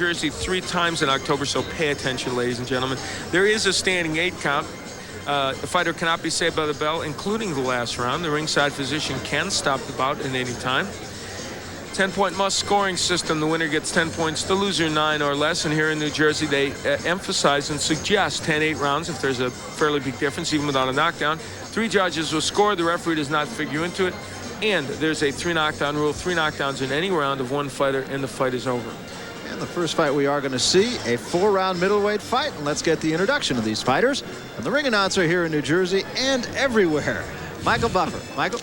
Jersey 3 times in October, so pay attention, ladies and gentlemen. There is a standing 8 count. The fighter cannot be saved by the bell, including the last round. The ringside physician can stop the bout at any time. 10-point must scoring system. The winner gets 10 points, the loser 9 or less. And here in New Jersey, they emphasize and suggest 10-8 rounds if there's a fairly big difference, even without a knockdown. 3 judges will score. The referee does not figure into it. And there's a 3 knockdown rule. 3 knockdowns in any round of one fighter, and the fight is over. And the first fight we are going to see, a 4-round middleweight fight. And let's get the introduction of these fighters. And the ring announcer here in New Jersey and everywhere, Michael Buffer. Michael.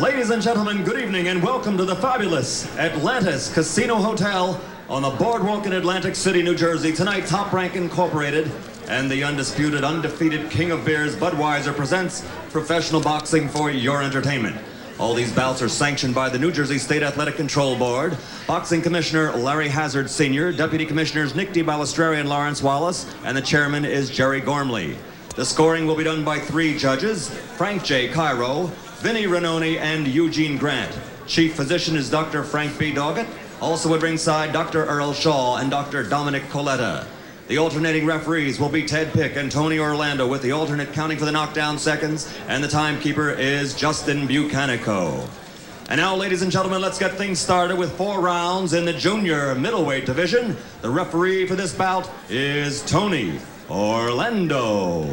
Ladies and gentlemen, good evening and welcome to the fabulous Atlantis Casino Hotel on the boardwalk in Atlantic City, New Jersey. Tonight, Top Rank Incorporated and the undisputed, undefeated King of Beers, Budweiser, presents professional boxing for your entertainment. All these bouts are sanctioned by the New Jersey State Athletic Control Board, Boxing Commissioner Larry Hazard Sr., Deputy Commissioners Nick DiBallestreri and Lawrence Wallace, and the chairman is Jerry Gormley. The scoring will be done by 3 judges, Frank J. Cairo, Vinnie Ranoni, and Eugene Grant. Chief physician is Dr. Frank B. Doggett. Also at ringside, Dr. Earl Shaw and Dr. Dominic Coletta. The alternating referees will be Ted Pick and Tony Orlando, with the alternate counting for the knockdown seconds, and the timekeeper is Justin Bucanico. And now, ladies and gentlemen, let's get things started with 4 rounds in the junior middleweight division. The referee for this bout is Tony Orlando.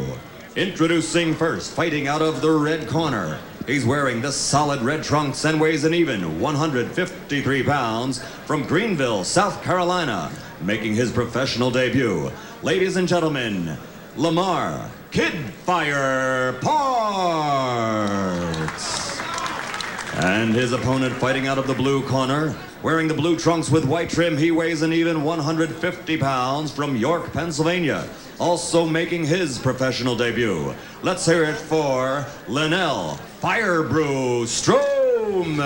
Introducing first, fighting out of the red corner. He's wearing the solid red trunks and weighs an even 153 pounds from Greenville, South Carolina, making his professional debut. Ladies and gentlemen, Lamar Kid Fire Parks. And his opponent fighting out of the blue corner, wearing the blue trunks with white trim, he weighs an even 150 pounds from York, Pennsylvania, also making his professional debut. Let's hear it for Lennell Fire Brew Stroman.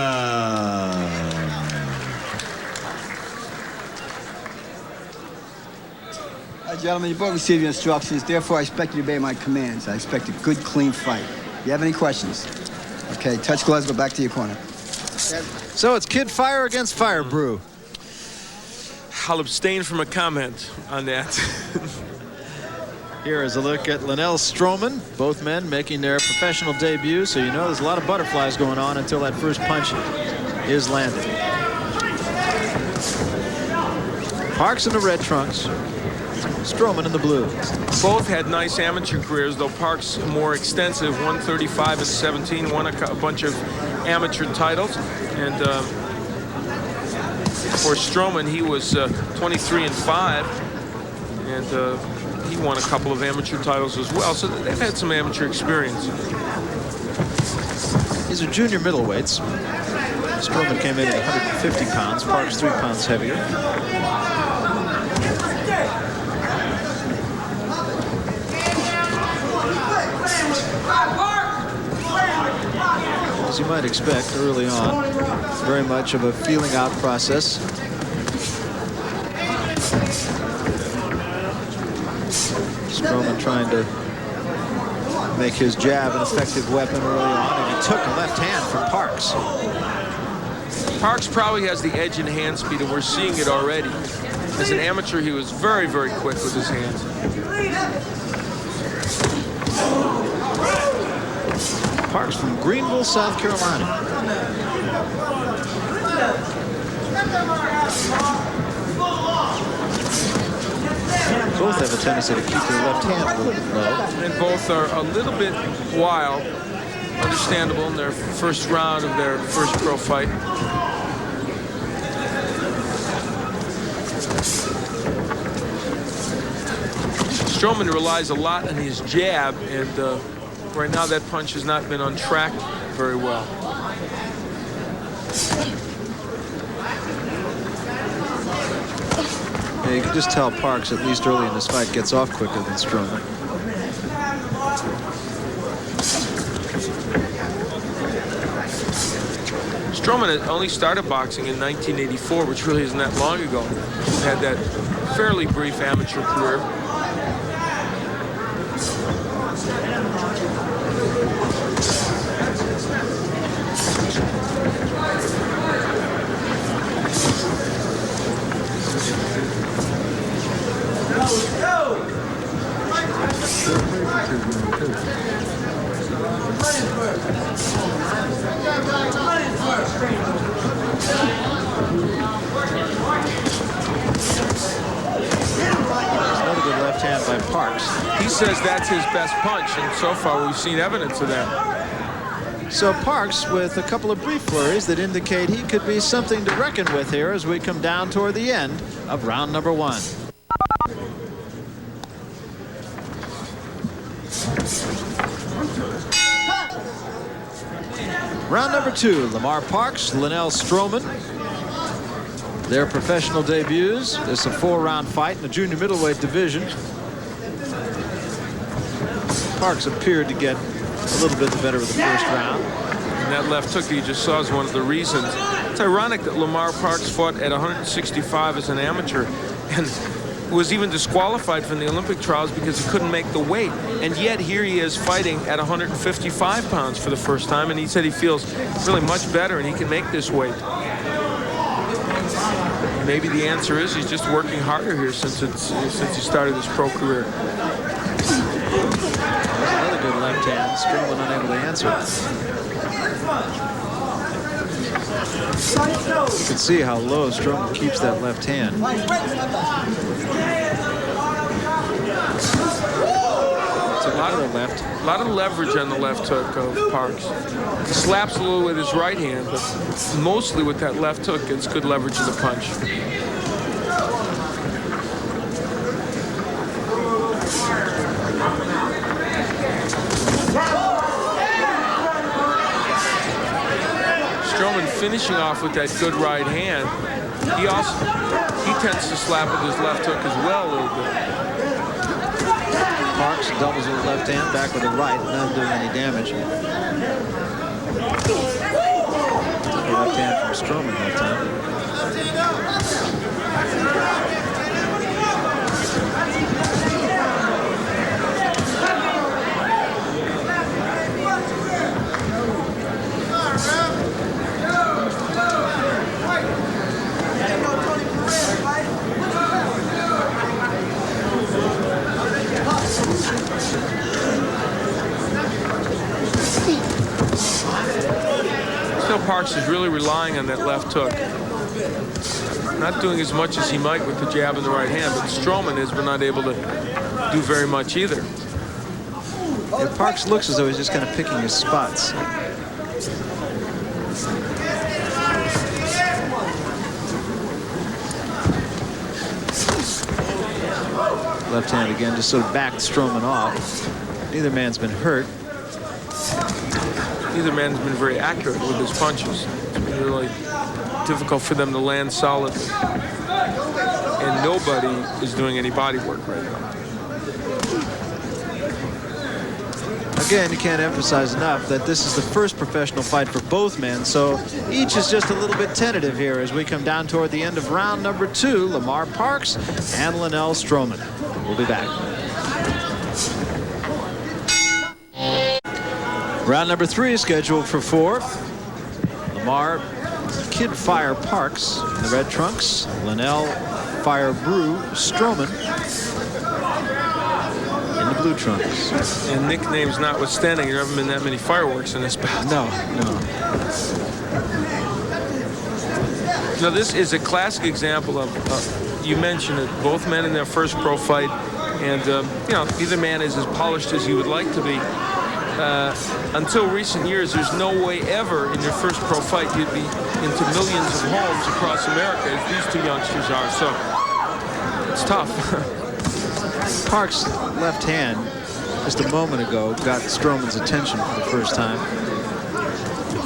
Gentlemen, you both received your instructions. Therefore, I expect you to obey my commands. I expect a good, clean fight. You have any questions? Okay, touch gloves, go back to your corner. So it's Kid Fire against Fire Brew. I'll abstain from a comment on that. Here is a look at Lennell Stroman. Both men making their professional debut, so you know there's a lot of butterflies going on until that first punch is landed. Parks in the red trunks, Stroman in the blue. Both had nice amateur careers, though Parks more extensive, 135 and 17, won a bunch of amateur titles. And for Stroman, he was 23 and 5, and he won a couple of amateur titles as well, so they've had some amateur experience. These are junior middleweights. Stroman came in at 150 pounds, Parks 3 pounds heavier. As you might expect early on, very much of a feeling out process. Stroman trying to make his jab an effective weapon early on, and he took a left hand from Parks. Parks probably has the edge in hand speed, and we're seeing it already. As an amateur, he was very, very quick with his hands. Parks from Greenville, South Carolina. Both have a tendency to keep their left hand a little bit low. And both are a little bit wild, understandable in their first round of their first pro fight. Stroman relies a lot on his jab, and right now that punch has not been on track very well. Yeah, you can just tell Parks, at least early in this fight, gets off quicker than Stroman. Stroman had only started boxing in 1984, which really isn't that long ago. He had that fairly brief amateur career. Another good left hand by Parks. He says that's his best punch, and so far we've seen evidence of that. So Parks with a couple of brief flurries that indicate he could be something to reckon with here as we come down toward the end of round number 1. Round number 2, Lamar Parks, Lennell Stroman. Their professional debuts. This is a 4-round fight in the junior middleweight division. Parks appeared to get a little bit the better of the first round. And that left hook you just saw is one of the reasons. It's ironic that Lamar Parks fought at 165 as an amateur and was even disqualified from the Olympic trials because he couldn't make the weight. And yet here he is fighting at 155 pounds for the first time, and he said he feels really much better and he can make this weight. Maybe the answer is he's just working harder here since he started his pro career. Another good left hand. Stroman unable to answer. You can see how low Stroman keeps that left hand. It's a lot of the left. A lot of leverage on the left hook of Parks. He slaps a little with his right hand, but mostly with that left hook gets good leverage in the punch. Stroman finishing off with that good right hand. He tends to slap with his left hook as well a little bit. Parks doubles with the left hand, back with the right, not doing any damage. Took a left hand from Stroman that time. Still, Parks is really relying on that left hook. Not doing as much as he might with the jab and the right hand, but Stroman has been not able to do very much either. Yeah, Parks looks as though he's just kind of picking his spots. Left hand again, just sort of backed Stroman off. Neither man's been hurt. Neither man's been very accurate with his punches. It's been really difficult for them to land solidly. And nobody is doing any body work right now. Again, you can't emphasize enough that this is the first professional fight for both men, so each is just a little bit tentative here as we come down toward the end of round number 2, Lamar Parks and Lennell Stroman. We'll be back. Round number 3 is scheduled for 4. Lamar Kid Fire Parks in the red trunks. Lennell Fire Brew Stroman in the blue trunks. And nicknames notwithstanding, there haven't been that many fireworks in this bout. No. Now, this is a classic example of, you mentioned it, both men in their first pro fight, and, you know, neither man is as polished as you would like to be. Until recent years, there's no way ever in your first pro fight you'd be into millions of homes across America as these two youngsters are, so it's tough. Parks' left hand, just a moment ago, got Stroman's attention for the first time.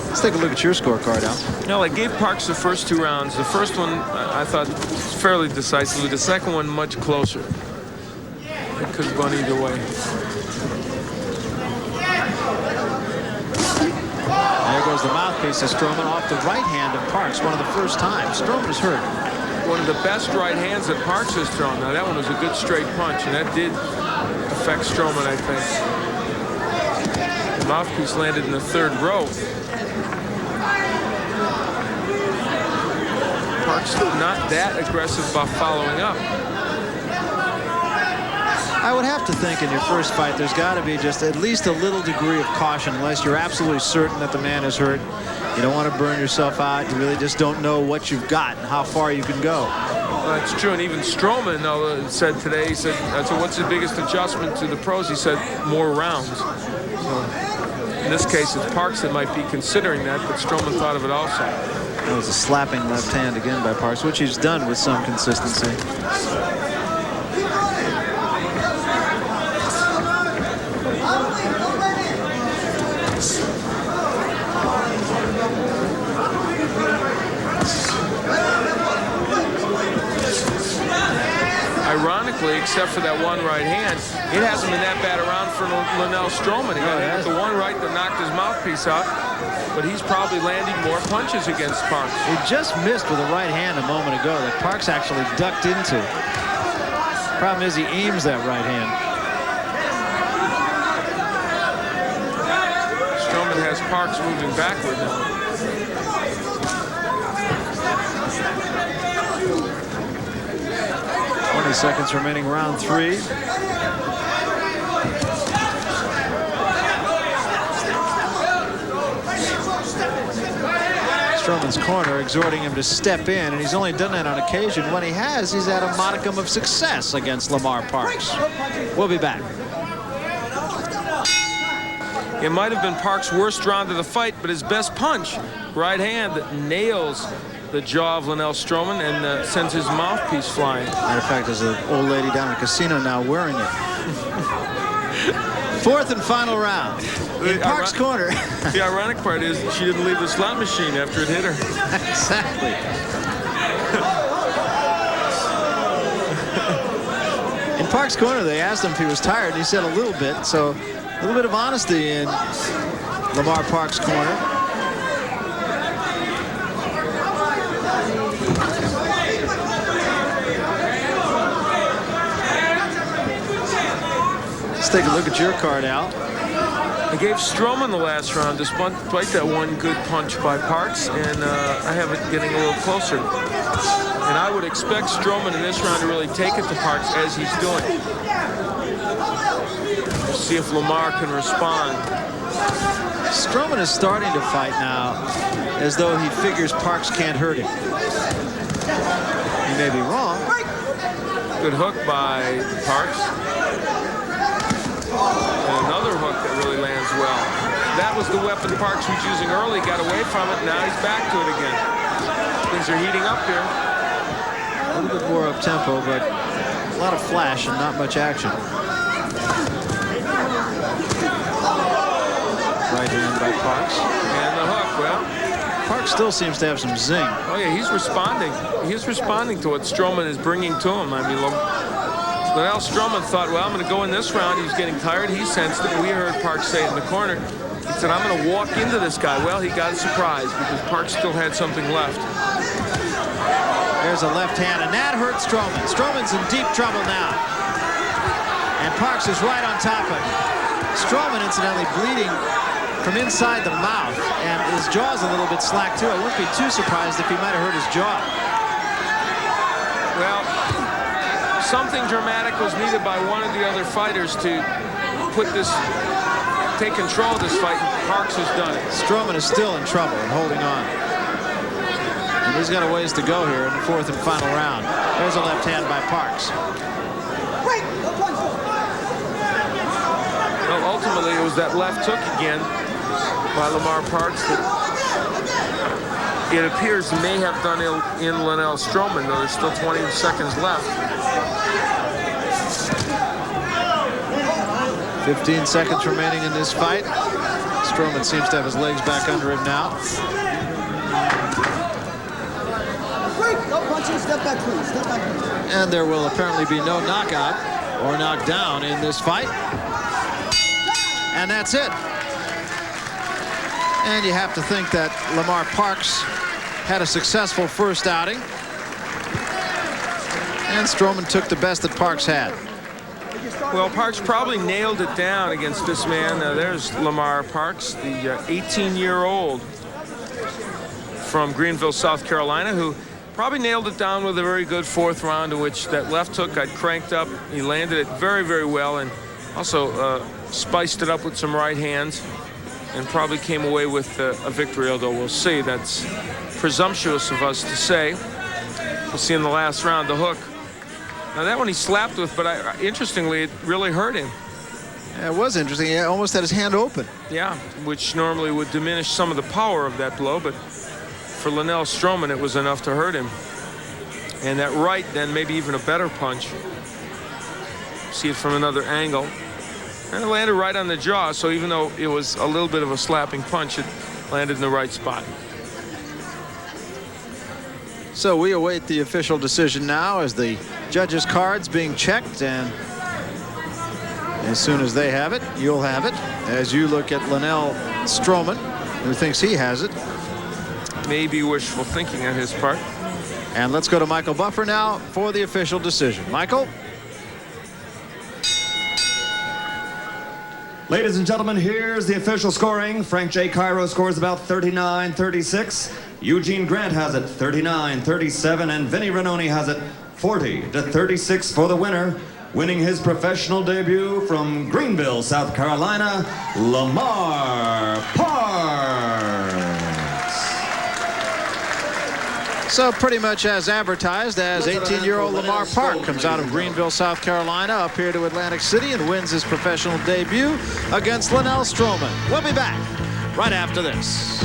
Let's take a look at your scorecard, Al. No, I gave Parks the first 2 rounds. The first one, I thought, fairly decisively. The second one, much closer. It could have gone either way. There goes the mouthpiece of Stroman off the right hand of Parks, one of the first times. Stroman is hurt. One of the best right hands that Parks has thrown. Now, that one was a good straight punch, and that did affect Stroman, I think. The mouthpiece landed in the 3rd row. Parks Parks not that aggressive about following up. I would have to think in your first fight there's got to be just at least a little degree of caution unless you're absolutely certain that the man is hurt. You don't want to burn yourself out. You really just don't know what you've got and how far you can go. Well, that's true, and even Stroman said today, he said, so what's the biggest adjustment to the pros? He said more rounds. So in this case, it's Parks that might be considering that, but Stroman thought of it also. That was a slapping left hand again by Parks, which he's done with some consistency. Ironically, except for that one right hand, it hasn't been that bad around for Lennell Stroman. He got the one right that knocked his mouthpiece out, but he's probably landing more punches against Parks. He just missed with a right hand a moment ago that Parks actually ducked into. Problem is he aims that right hand. Stroman has Parks moving backward now. Seconds remaining, round 3. Stroman's corner exhorting him to step in, and he's only done that on occasion. When he has, he's had a modicum of success against Lamar Parks. We'll be back. It might have been Parks' worst round of the fight, but his best punch, right hand, that nails the jaw of Lennell Stroman and sends his mouthpiece flying. Matter of fact, there's an old lady down at the casino now wearing it. Fourth and final round. In Parks' corner. The ironic part is she didn't leave the slot machine after it hit her. Exactly. In Parks' corner, they asked him if he was tired, and he said a little bit. So a little bit of honesty in Lamar Parks' corner. Let's take a look at your card, Al. I gave Stroman the last round despite that one good punch by Parks, and I have it getting a little closer. And I would expect Stroman in this round to really take it to Parks as he's doing. We'll see if Lamar can respond. Stroman is starting to fight now as though he figures Parks can't hurt him. He may be wrong. Good hook by Parks. And another hook that really lands well. That was the weapon Parks was using early, got away from it, now he's back to it again. Things are heating up here. A little bit more up-tempo, but a lot of flash and not much action. Right hand by Parks. And the hook, well. Parks still seems to have some zing. Oh yeah, he's responding. He's responding to what Stroman is bringing to him. I mean, Lennell Stroman thought, well, I'm going to go in this round. He's getting tired. He sensed it. We heard Parks say it in the corner. He said, I'm going to walk into this guy. Well, he got a surprise because Parks still had something left. There's a left hand, and that hurt Stroman. Stroman's in deep trouble now. And Parks is right on top of him. Stroman, incidentally, bleeding from inside the mouth, and his jaw's a little bit slack, too. I wouldn't be too surprised if he might have hurt his jaw. Well, something dramatic was needed by one of the other fighters to take control of this fight, and Parks has done it. Stroman is still in trouble and holding on. And he's got a ways to go here in the fourth and final round. There's a left hand by Parks. Well, ultimately, it was that left hook again by Lamar Parks that it appears may have done ill in Lennell Stroman, though there's still 20 seconds left. 15 seconds remaining in this fight. Stroman seems to have his legs back under him now. And there will apparently be no knockout or knockdown in this fight. And that's it. And you have to think that Lamar Parks had a successful first outing. And Stroman took the best that Parks had. Well, Parks probably nailed it down against this man. There's Lamar Parks, the 18-year-old from Greenville, South Carolina, who Probably nailed it down with a very good fourth round in which that left hook got cranked up. He landed it very, very well, and also spiced it up with some right hands, and probably came away with a victory, although we'll see. That's presumptuous of us to say. We'll see in the last round the hook. Now that one he slapped with, but interestingly, it really hurt him. Yeah, it was interesting. He almost had his hand open. Yeah, which normally would diminish some of the power of that blow, but for Lennell Stroman, it was enough to hurt him. And that right, then maybe even a better punch. See it from another angle. And it landed right on the jaw, so even though it was a little bit of a slapping punch, it landed in the right spot. So we await the official decision now as the judges' cards being checked, and as soon as they have it, you'll have it. As you look at Lennell Stroman, who thinks he has it. Maybe wishful thinking on his part. And let's go to Michael Buffer now for the official decision. Michael? Ladies and gentlemen, here's the official scoring. Frank J. Cairo scores about 39-36. Eugene Grant has it 39-37, and Vinny Ranoni has it 40-36 for the winner. Winning his professional debut from Greenville, South Carolina, Lamar Parks. So pretty much as advertised, as 18-year-old Lamar Park comes out of Greenville, South Carolina, up here to Atlantic City and wins his professional debut against Lennell Stroman. We'll be back right after this.